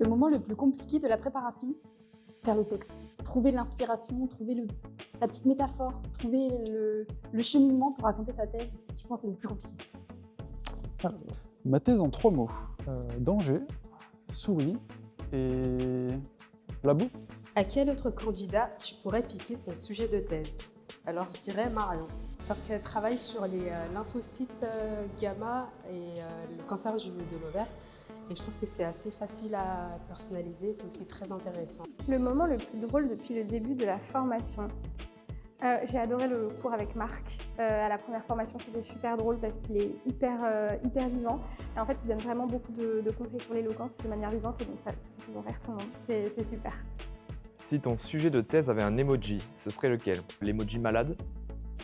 Le moment le plus compliqué de la préparation, faire le texte. Trouver l'inspiration, trouver la petite métaphore, trouver le cheminement pour raconter sa thèse, je pense que c'est le plus compliqué. Ma thèse en 3 mots. Danger, souris et labo. À quel autre candidat tu pourrais piquer son sujet de thèse? Alors je dirais Marion, parce qu'elle travaille sur les lymphocytes gamma et le cancer de l'ovaire. Et je trouve que c'est assez facile à personnaliser, c'est aussi très intéressant. Le moment le plus drôle depuis le début de la formation. J'ai adoré le cours avec Marc. À la première formation, c'était super drôle parce qu'il est hyper vivant. Et en fait, il donne vraiment beaucoup de conseils sur l'éloquence de manière vivante et donc ça fait toujours rire tout le monde. C'est super. Si ton sujet de thèse avait un emoji, ce serait lequel? L'emoji malade?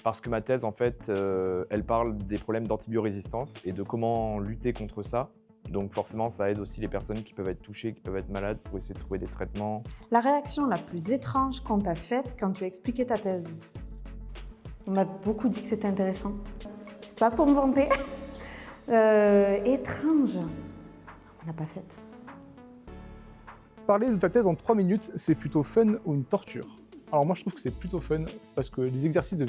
Parce que ma thèse, en fait, elle parle des problèmes d'antibiorésistance et de comment lutter contre ça. Donc forcément, ça aide aussi les personnes qui peuvent être touchées, qui peuvent être malades pour essayer de trouver des traitements. La réaction la plus étrange qu'on t'a faite quand tu as expliqué ta thèse? On m'a beaucoup dit que c'était intéressant. C'est pas pour me vanter. Étrange. On n'a pas fait. Parler de ta thèse en 3 minutes, c'est plutôt fun ou une torture? Alors moi je trouve que c'est plutôt fun parce que les exercices de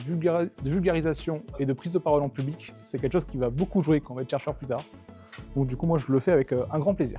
vulgarisation et de prise de parole en public, c'est quelque chose qui va beaucoup jouer quand on va être chercheur plus tard. Donc du coup moi je le fais avec un grand plaisir.